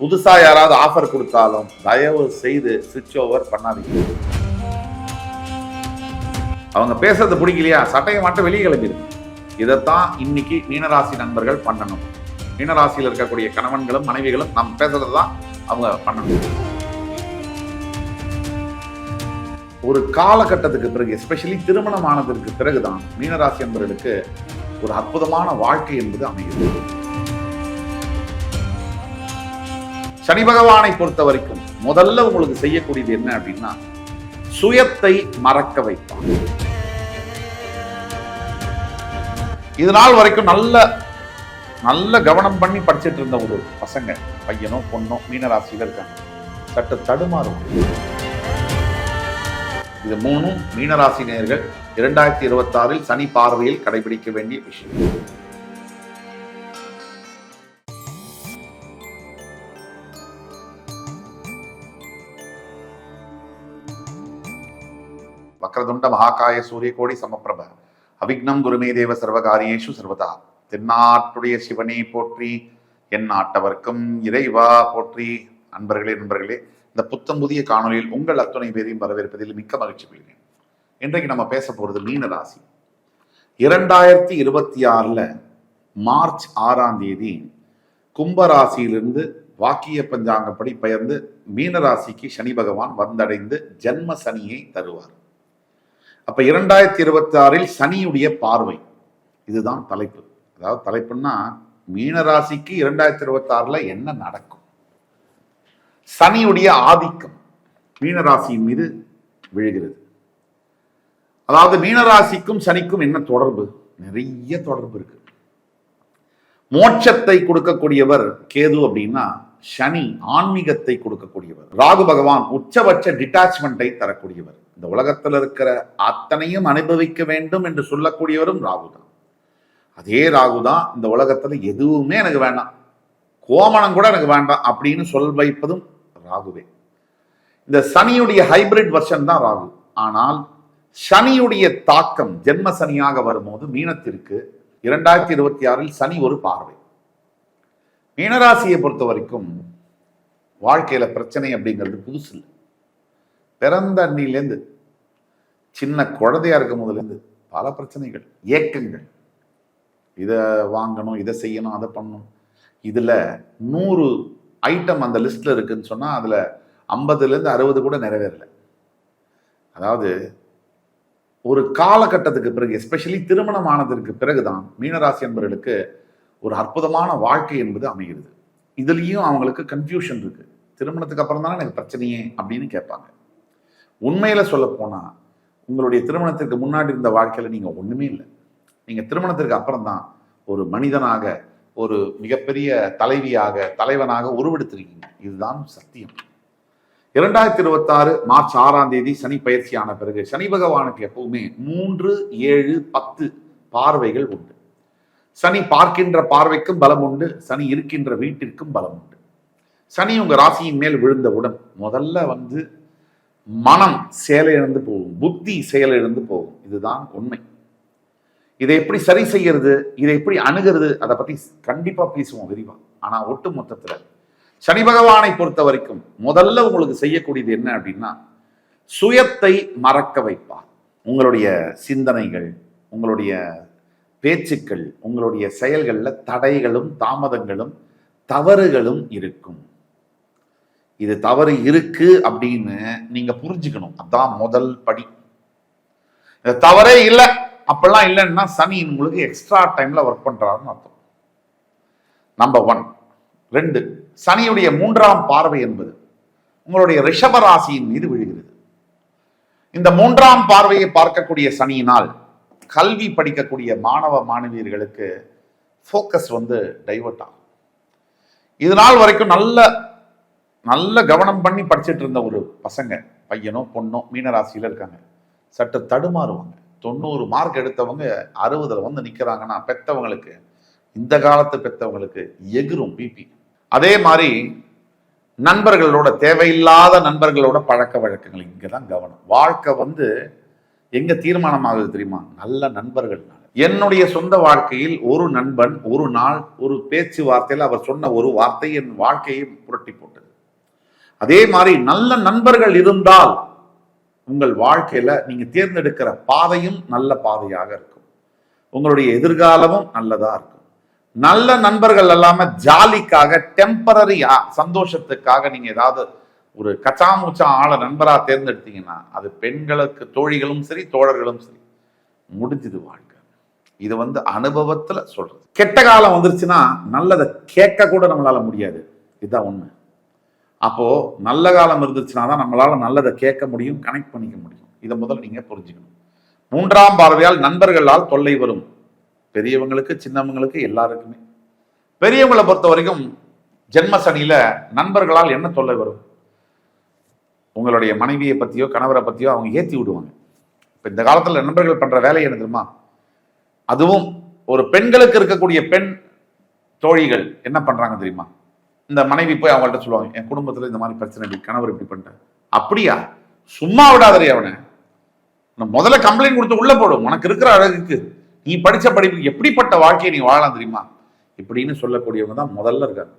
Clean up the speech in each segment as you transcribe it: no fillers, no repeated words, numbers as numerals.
புதுசா யாராவது ஆஃபர் கொடுத்தாலும் தயவு செய்து சுவிட்ச் ஓவர் பண்ணாதீங்க. அவங்க பேசுறது பிடிக்கலையா, சட்டையை மட்டும் வெளியே கிளம்பிடும். இதைத்தான் இன்னைக்கு மீனராசி நண்பர்கள் பண்ணணும். மீனராசியில் இருக்கக்கூடிய கணவன்களும் மனைவிகளும் நம்ம பேசுறது தான் அவங்க பண்ணணும். ஒரு காலகட்டத்துக்கு பிறகு, எஸ்பெஷலி திருமணம் ஆனதற்கு பிறகுதான் மீனராசி நண்பர்களுக்கு ஒரு அற்புதமான வாழ்க்கை என்பது அமைகிறது. சனி பகவானை பொறுத்த வரைக்கும் முதல்ல உங்களுக்கு செய்யக்கூடியது என்ன அப்படின்னா, சுயத்தை மறக்க வைப்பான். இது நாள் வரைக்கும் நல்ல கவனம் பண்ணி படிச்சுட்டு இருந்த ஒரு பசங்க, பையனோ பொண்ணோ மீனராசியில இருக்காங்க, சற்று தடுமாறும். இது மூணும் மீனராசி நேயர்கள் 2026 சனி பார்வையில் கடைபிடிக்க வேண்டிய விஷயம். வக்ரதுண்ட மகாகாய சூரியகோடி சமப்பிரப அவிக்னம் குருமே தேவ சர்வகாரியேஷு சர்வதா. தென்னாட்டுடைய சிவனே போற்றி, என் நாட்டவர்க்கும் இறைவா போற்றி. நண்பர்களே, இந்த புத்தம் புதிய காணொலியில் உங்கள் அத்துணை பேரையும் வரவேற்பதில் மிக்க மகிழ்ச்சி கொள்கிறேன். இன்றைக்கு நம்ம பேச போறது மீனராசி. 2026 மார்ச் 6 கும்பராசியிலிருந்து வாக்கிய பஞ்சாங்கப்படி பெயர்ந்து மீனராசிக்கு சனி பகவான் வந்தடைந்து ஜென்ம சனியை தருவார். அப்ப 2026 சனியுடைய பார்வை, இதுதான் தலைப்பு. அதாவது தலைப்புன்னா, மீனராசிக்கு 2026 என்ன நடக்கும், சனியுடைய ஆதிக்கம் மீனராசியின் மீது விழுகிறது. அதாவது மீனராசிக்கும் சனிக்கும் என்ன தொடர்பு? நிறைய தொடர்பு இருக்கு. மோட்சத்தை கொடுக்கக்கூடியவர் கேது அப்படின்னா, சனி ஆன்மீகத்தை கொடுக்கக்கூடியவர். ராகு பகவான் உச்சபட்ச டிட்டாச்மெண்டை தரக்கூடியவர். இந்த உலகத்தில் இருக்கிற அத்தனையும் அனுபவிக்க வேண்டும் என்று சொல்லக்கூடியவரும் ராகு தான். அதே ராகு தான் இந்த உலகத்துல எதுவுமே எனக்கு வேண்டாம், கோமணம் கூட எனக்கு வேண்டாம் அப்படின்னு சொல் வைப்பதும் ராகுவே. இந்த சனியுடைய ஹைபிரிட் வெர்ஷன் தான் ராகு. ஆனால் சனியுடைய தாக்கம் ஜென்ம சனியாக வரும்போது மீனத்திற்கு 2026 சனி ஒரு பார்வை. மீனராசியை பொறுத்த வரைக்கும் வாழ்க்கையில பிரச்சனை அப்படிங்கிறது புதுசு இல்லை. பிறந்த அன்னிலேருந்து சின்ன குழந்தையா இருக்கும் போதுலேருந்து பல பிரச்சனைகள், ஏக்கங்கள். இதை வாங்கணும், இதை செய்யணும், அதை பண்ணணும். இதுல 100 ஐட்டம் அந்த லிஸ்ட்ல இருக்குன்னு சொன்னா அதுல 50லேருந்து 60 கூட நிறைவேறல. அதாவது ஒரு காலகட்டத்துக்கு பிறகு, எஸ்பெஷலி திருமணம் ஆனதற்கு பிறகுதான் மீனராசி என்பவர்களுக்கு ஒரு அற்புதமான வாழ்க்கை என்பது அமைகிறது. இதுலயும் அவங்களுக்கு கன்ஃபியூஷன் இருக்கு. திருமணத்துக்கு அப்புறம் தானே எனக்கு பிரச்சனையே அப்படின்னு கேட்பாங்க. உண்மையில சொல்ல போனா, உங்களுடைய திருமணத்திற்கு முன்னாடி இருந்த வாழ்க்கையில நீங்க ஒண்ணுமே இல்லை. நீங்க திருமணத்திற்கு அப்புறம் தான் ஒரு மனிதனாக, ஒரு மிகப்பெரிய தலைவியாக, தலைவனாக உருவெடுத்திருக்கீங்க. இதுதான் சத்தியம். 2026 மார்ச் 6 சனி பயிற்சியான பிறகு சனி பகவானுக்கு எப்பவுமே 3, 7, 10 பார்வைகள் உண்டு. சனி பார்க்கின்ற பார்வைக்கும் பலம் உண்டு, சனி இருக்கின்ற வீட்டிற்கும் பலம் உண்டு. சனி உங்க ராசியின் மேல் விழுந்தவுடன் முதல்ல மனம் செயலிழந்து போகும், புத்தி செயலிழந்து போகும். இதுதான் உண்மை. இதை எப்படி சரி செய்யறது, இதை எப்படி அணுகிறது, அதை பத்தி கண்டிப்பா பேசுவோம் விரிவா. ஆனா ஒட்டு மொத்தத்துல சனி பகவானை பொறுத்த வரைக்கும் முதல்ல உங்களுக்கு செய்யக்கூடியது என்ன அப்படின்னா, சுயத்தை மறக்க வைப்பார். உங்களுடைய சிந்தனைகள், உங்களுடைய பேச்சுக்கள், உங்களுடைய செயல்கள்ல தடைகளும் தாமதங்களும் தவறுகளும் இருக்கும். இது தவறு இருக்கு அப்படின்னு நீங்க புரிஞ்சுக்கணும். அதான் முதல் படி. தவறே இல்லை அப்பெல்லாம் இல்லைன்னா சனி உங்களுக்கு எக்ஸ்ட்ரா டைம்ல ஒர்க் பண்றாருன்னு அர்த்தம். நம்பர் 1. 2, சனியுடைய 3ஆம் பார்வை என்பது உங்களுடைய ரிஷப ராசியின் மீது விழுகிறது. இந்த 3ஆம் பார்வையை பார்க்கக்கூடிய சனியினால் கல்வி படிக்கக்கூடிய மாணவ மாணவியர்களுக்கு ஃபோக்கஸ் டைவர்ட் ஆகும். இது நாள் வரைக்கும் நல்ல கவனம் பண்ணி படிச்சுட்டு இருந்த ஒரு பசங்க, பையனோ பொண்ணோ மீனராசியில இருக்காங்க, சற்று தடுமாறுவாங்க. 90 மார்க் எடுத்தவங்க 60 நிக்கிறாங்கன்னா பெத்தவங்களுக்கு, இந்த காலத்து பெத்தவங்களுக்கு எகிரும் பிபி. அதே மாதிரி நண்பர்களோட, தேவையில்லாத நண்பர்களோட பழக்க வழக்கங்கள், இங்கதான் கவனம். வாழ்க்கை எங்க தீர்மானம் ஆகுது தெரியுமா? நல்ல நண்பர்கள்னால. என்னுடைய சொந்த வாழ்க்கையில் ஒரு நண்பன் ஒரு நாள் ஒரு பேச்சுவார்த்தையில் அவர் சொன்ன ஒரு வார்த்தை என் வாழ்க்கையை புரட்டி போட்டது. அதே மாதிரி நல்ல நண்பர்கள் இருந்தால் உங்கள் வாழ்க்கையில நீங்க தேர்ந்தெடுக்கிற பாதையும் நல்ல பாதையாக இருக்கும், உங்களுடைய எதிர்காலமும் நல்லதா இருக்கும். நல்ல நண்பர்கள் இல்லாம ஜாலிக்காக டெம்பரரி சந்தோஷத்துக்காக நீங்க ஏதாவது ஒரு கச்சாமுச்சா ஆள நண்பரா தேர்ந்தெடுத்தீங்கன்னா அது பெண்களுக்கு தோழிகளும் சரி தோழர்களும் சரி முடிஞ்சது வாழ்க்கை. இது அனுபவத்துல சொல்றது. கெட்ட காலம் வந்துருச்சுன்னா நல்லதை கேட்க கூட நம்மளால முடியாது, இதுதான் உண்மை. அப்போ நல்ல காலம் இருந்துச்சுன்னா தான் நம்மளால நல்லதை கேட்க முடியும், கனெக்ட் பண்ணிக்க முடியும். இதை முதல்ல நீங்க புரிஞ்சுக்கணும். 3ஆம் பார்வையால் நண்பர்களால் தொல்லை வரும். பெரியவங்களுக்கு சின்னவங்களுக்கு எல்லாருக்குமே. பெரியவங்களை பொறுத்த வரைக்கும் ஜென்ம சனியில நண்பர்களால் என்ன தொல்லை வரும்? உங்களுடைய மனைவியை பத்தியோ கணவரை பத்தியோ அவங்க ஏத்தி விடுவாங்க. இப்ப இந்த காலத்துல நண்பர்கள் பண்ற வேலை என்ன தெரியுமா? அதுவும் ஒரு பெண்களுக்கு இருக்கக்கூடிய பெண் தோழிகள் என்ன பண்றாங்க தெரியுமா? இந்த மனைவி போய் அவங்கள்ட்ட சொல்லுவாங்க, என் குடும்பத்துல இந்த மாதிரி பிரச்சனை, கணவர் இப்படி பண்ணிட்டேன். அப்படியா? சும்மா விடாதே அவனை, முதல்ல கம்ப்ளைண்ட் கொடுத்து உள்ள போடும். உனக்கு இருக்கிற அழகுக்கு, நீ படிச்ச படிப்புக்கு எப்படிப்பட்ட வாழ்க்கையை நீ வாழலாம் தெரியுமா? இப்படின்னு சொல்லக்கூடியவங்க தான் முதல்ல இருக்காங்க.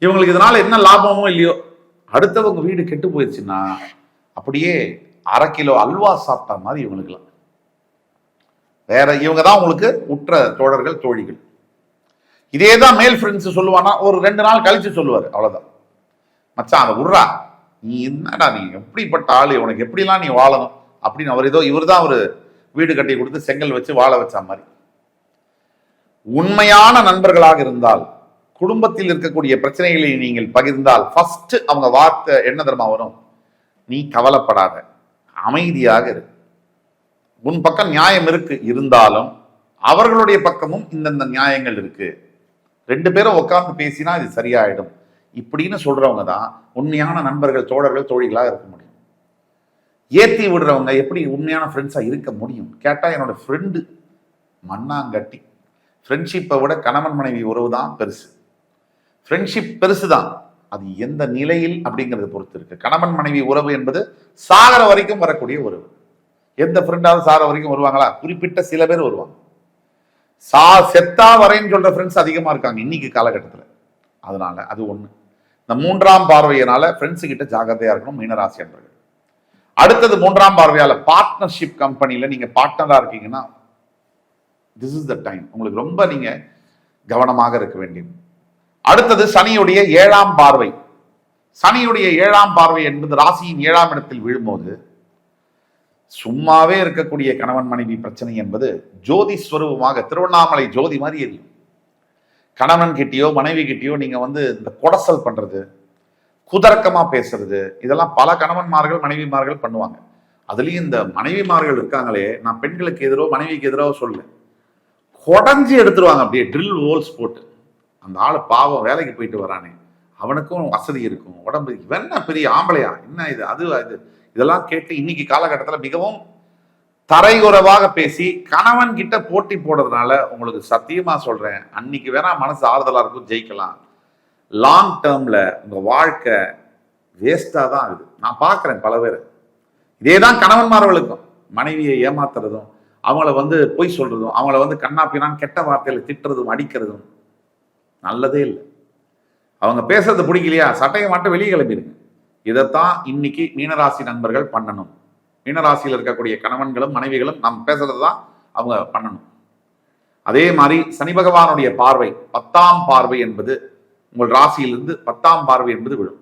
இவங்களுக்கு இதனால என்ன லாபமோ இல்லையோ, அடுத்தவங்க வீடு கெட்டு போயிடுச்சுன்னா அப்படியே 1/2 கிலோ அல்வா சாப்பிட்டா மாதிரி இவங்களுக்குலாம். வேற இவங்க தான் உங்களுக்கு உற்ற தோழர்கள் தோழிகள். இதேதான் மேல் ஃப்ரெண்ட்ஸ் சொல்லுவானா, ஒரு 2 நாள் கழிச்சு சொல்லுவாரு, அவ்வளவுதான். மச்சான் அதை விட்றா, நீ என்னடா நீ எப்படிப்பட்ட ஆளு, உனக்கு எப்படிலாம் நீ வாழணும் அப்படின்னு அவர் இவர் தான் ஒரு வீடு கட்டி கொடுத்து செங்கல் வச்சு வாழ வச்ச மாதிரி. உண்மையான நண்பர்களாக இருந்தால் குடும்பத்தில் இருக்கக்கூடிய பிரச்சனைகளை நீங்கள் பகிர்ந்தால் ஃபர்ஸ்ட் அவங்க வார்த்தை என்ன தெரியுமா வரும்? நீ கவலைப்படாத, அமைதியாக இரு, உன் பக்கம் நியாயம் இருக்கு, இருந்தாலும் அவர்களுடைய பக்கமும் இந்தந்த நியாயங்கள் இருக்கு, 2 பேரும் உட்கார்ந்து பேசினா இது சரியாயிடும் இப்படின்னு சொல்றவங்க தான் உண்மையான நண்பர்கள் தோழர்கள் தோழிகளாக இருக்க முடியும். ஏத்தி விடுறவங்க எப்படி உண்மையான ஃப்ரெண்ட்ஸா இருக்க முடியும் கேட்டா, என்னோட ஃப்ரெண்டு மண்ணாங்கட்டி. ஃப்ரெண்ட்ஷிப்பை விட கணவன் மனைவி உறவு தான் பெருசு. ஃப்ரெண்ட்ஷிப் பெருசு தான், அது எந்த நிலையில் அப்படிங்கிறத பொறுத்து இருக்கு. கணவன் மனைவி உறவு என்பது சாகர வரைக்கும் வரக்கூடிய உறவு. எந்த ஃப்ரெண்டாவது சாகர வரைக்கும் வருவாங்களா? குறிப்பிட்ட சில பேர் வருவாங்க. செத்தா வரைன்னு சொல்ற ஃப்ரெண்ட்ஸ் அதிகமா இருக்காங்க இன்னைக்கு காலகட்டத்தில். அதனால அது ஒண்ணு. இந்த 3ஆம் பார்வையினால ஃப்ரெண்ட்ஸ் கிட்ட ஜாகிரதையா இருக்கணும் மீனராசி அன்பர்கள். அடுத்தது 3ஆம் பார்வையால பார்ட்னர்ஷிப் கம்பெனில நீங்க பார்ட்னரா இருக்கீங்கன்னா திஸ் இஸ் த டைம், உங்களுக்கு ரொம்ப நீங்க கவனமாக இருக்க வேண்டியது. அடுத்தது சனியுடைய 7ஆம் பார்வை. சனியுடைய 7ஆம் பார்வை என்பது ராசியின் 7ஆம் இடத்தில் விழும்போது சும்மாவே இருக்கக்கூடிய கணவன் மனைவி பிரச்சனை என்பது ஜோதி ஸ்வரூபமாக திருவண்ணாமலை ஜோதி மாதிரி எரியும். கணவன் கிட்டயோ மனைவி கிட்டயோ நீங்க இந்த கொடசல் பண்றது, குதர்க்கமா பேசுறது, இதெல்லாம் பல கணவன்மார்கள் மனைவிமார்கள் பண்ணுவாங்க. அதுலயும் இந்த மனைவிமார்கள் இருக்காங்களே, நான் பெண்களுக்கு எதிரோ மனைவிக்கு எதிரோ சொல்ல, கொடைஞ்சி எடுத்துருவாங்க அப்படியே ட்ரில் ஹோல்ஸ் போட்டு. அந்த ஆளு பாவம் வேலைக்கு போயிட்டு வரானே, அவனுக்கும் வசதி இருக்கும், உடம்பு, இவன் பெரிய ஆம்பளையா, என்ன இது அது இது, இதெல்லாம் கேட்டு இன்னைக்கு காலகட்டத்தில் மிகவும் தரைகுறைவாக பேசி கணவன் கிட்ட போட்டி போடுறதுனால உங்களுக்கு சத்தியமா சொல்றேன், அன்னைக்கு வேணா மனசு ஆறுதலா இருக்கும், ஜெயிக்கலாம். லாங் டேர்ம்ல உங்க வாழ்க்கை வேஸ்டா தான் ஆகுது. நான் பார்க்கிறேன் பல பேர். இதேதான் கணவன்மார்களுக்கும் மனைவியை ஏமாத்துறதும், அவங்கள பொய் சொல்றதும், அவங்கள கண்ணாப்பினான் கெட்ட வார்த்தையில திட்டுறதும் அடிக்கிறதும் நல்லதே இல்லை. அவங்க பேசுறது பிடிக்கலையா, சட்டையை மட்டும் வெளியே கிளம்பிடுங்க. இதைத்தான் இன்னைக்கு மீனராசி நண்பர்கள் பண்ணணும். மீனராசியில் இருக்கக்கூடிய கணவன்களும் மனைவிகளும் நாம் பேசுறது தான் அவங்க பண்ணணும். அதே மாதிரி சனி பகவானுடைய பார்வை 10ஆம் பார்வை என்பது உங்கள் ராசியிலிருந்து 10ஆம் பார்வை என்பது விழும்.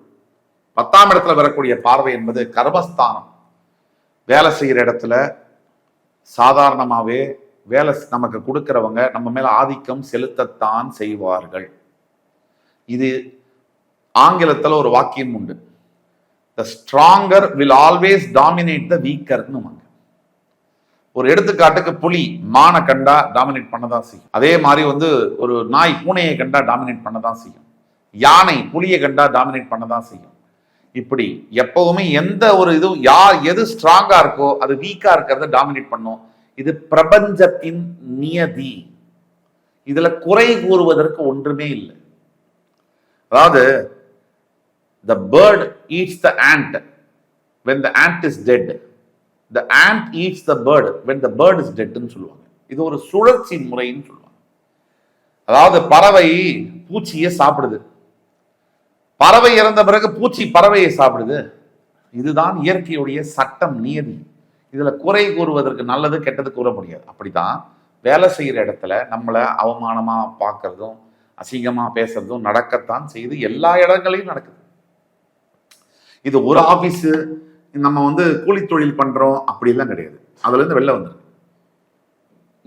10ஆம் இடத்துல வரக்கூடிய பார்வை என்பது கர்மஸ்தானம். வேலை செய்கிற இடத்துல சாதாரணமாகவே வேலை நமக்கு கொடுக்கிறவங்க நம்ம மேல ஆதிக்கம் செலுத்தத்தான் செய்வார்கள். இது ஆங்கிலத்தில் ஒரு வாக்கியம் உண்டு, the stronger will always dominate the weaker. ஒரு எடுத்துக்காட்டுக்கு புலி மானை கண்டா டாமினேட் பண்ணதான் செய்யும். அதே மாதிரி ஒரு நாய் பூனையை கண்டா டாமினேட் பண்ணதான் செய்யும். யானை புலியை கண்டா டாமினேட் பண்ணதான் செய்யும். இப்படி எப்பவுமே எந்த ஒரு இதுவும் எது ஸ்ட்ராங்கா இருக்கோ அது வீக்கா இருக்கிறத டாமினேட் பண்ணும். இது பிரபஞ்சத்தின் நியதி. இதுல குறை கூறுவதற்கு ஒன்றுமே இல்லை. அதாவது the bird eats the ant when the ant is dead. The ant eats the bird when the bird is dead ன்னு சொல்லுவாங்க. இது ஒரு சுழற்சி முறைன்னு சொல்லுவாங்க. அதாவது பறவை பூச்சியை சாப்பிடுது, பறவை இறந்த பிறகு பூச்சி பறவையை சாப்பிடுது. இதுதான் இயற்கையுடைய சட்டம், நியதி. இதுல குறை கூறுவதற்கு, நல்லது கெட்டது கூற முடியாது. அப்படித்தான் வேலை செய்யற இடத்துல நம்மளை அவமானமா பார்க்கறதும் அசிங்கமா பேசுறதும் நடக்கத்தான் செய்து, எல்லா இடங்களையும் நடக்குது. இது ஒரு ஆபீஸ் நம்ம கூலி தொழில் பண்றோம் அப்படிலாம் கிடையாது. அதுல இருந்து வெளில வந்துருக்கு.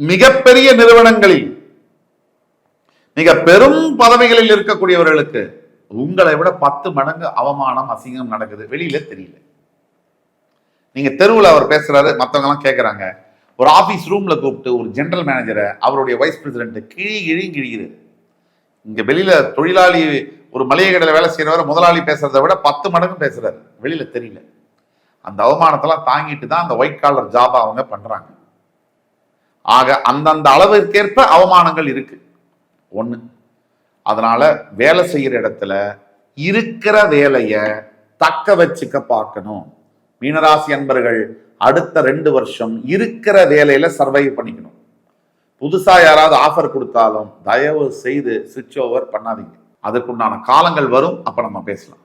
மிகப்பெரிய நிறுவனங்களில் மிக பெரும் பதவிகளில் இருக்கக்கூடியவர்களுக்கு உங்களை விட 10 மடங்கு அவமானம், அசிங்கம் நடக்குது, வெளியில தெரியல. நீங்க தெருவில் அவர் பேசுறாரு, மற்றவங்க எல்லாம் கேட்கறாங்க. ஒரு ஆபீஸ் ரூம்ல கூப்பிட்டு ஒரு ஜெனரல் மேனேஜரை, அவருடைய வைஸ் பிரசிடென்ட் கிழிகிறது. இங்க வெளியில தொழிலாளி, ஒரு மளிகை கடையில் வேலை செய்யறவரை முதலாளி பேசுறதை விட 10 மடங்கு பேசுறாரு, வெளியில தெரியல. அந்த அவமானத்தெல்லாம் தாங்கிட்டு தான் அந்த ஒயிட் காலர் ஜாபா அவங்க பண்றாங்க. ஆக அந்தந்த அளவிற்கேற்ப அவமானங்கள் இருக்கு ஒண்ணு. அதனால வேலை செய்யற இடத்துல இருக்கிற வேலைய தக்க வச்சுக்க பார்க்கணும். மீனராசி அன்பர்கள் அடுத்த 2 வருஷம் இருக்கிற வேலையில சர்வைவ் பண்ணிக்கணும். புதுசா யாராவது ஆஃபர் கொடுத்தாலும் தயவு செய்து சுவிட்ச் ஓவர் பண்ணாதீங்க. அதுக்குண்டான காலங்கள் வரும், அப்ப நம்ம பேசலாம்.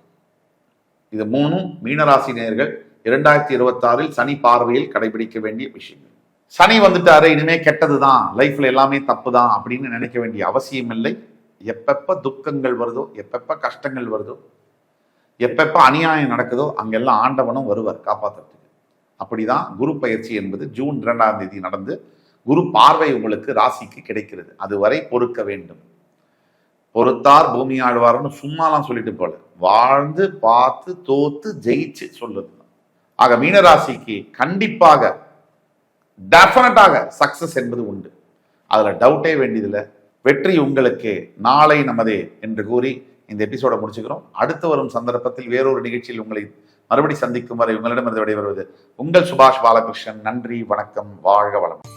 இது 3 மீனராசி நேயர்கள் 2026 சனி பார்வையில் கடைபிடிக்க வேண்டிய விஷயங்கள். சனி வந்துட்டாரு, இனிமே கெட்டதுதான், லைஃப்ல எல்லாமே தப்பு தான் அப்படின்னு நினைக்க வேண்டிய அவசியம் இல்லை. எப்பப்ப துக்கங்கள் வருதோ, எப்பப்ப கஷ்டங்கள் வருதோ, எப்பப்ப அநியாயம் நடக்குதோ, அங்கெல்லாம் ஆண்டவனும் வருவார் காப்பாற்றுறதுக்கு. அப்படிதான் குரு பயிற்சி என்பது ஜூன் 2ஆம் தேதி நடந்து குரு பார்வை உங்களுக்கு ராசிக்கு கிடைக்கிறது. அதுவரை பொறுக்க வேண்டும். பொறுத்தார் பூமி ஆழ்வார்னு சும்மாலாம் சொல்லிட்டு போல, வாழ்ந்து பார்த்து தோத்து ஜெயிச்சு சொல்றது. ஆக மீனராசிக்கு கண்டிப்பாக டெஃபினட்டாக சக்சஸ் என்பது உண்டு, அதுல டவுட்டே வேண்டியதில்லை. வெற்றி உங்களுக்கு நாளை நமதே என்று கூறி இந்த எபிசோட முடிச்சுக்கிறோம். அடுத்து வரும் சந்தர்ப்பத்தில் வேறொரு நிகழ்ச்சியில் உங்களை மறுபடி சந்திக்கும் வரை உங்களிடமிருந்து விடைபெறுவது உங்கள் சுபாஷ் பாலகிருஷ்ணன். நன்றி, வணக்கம், வாழ்க வளம்.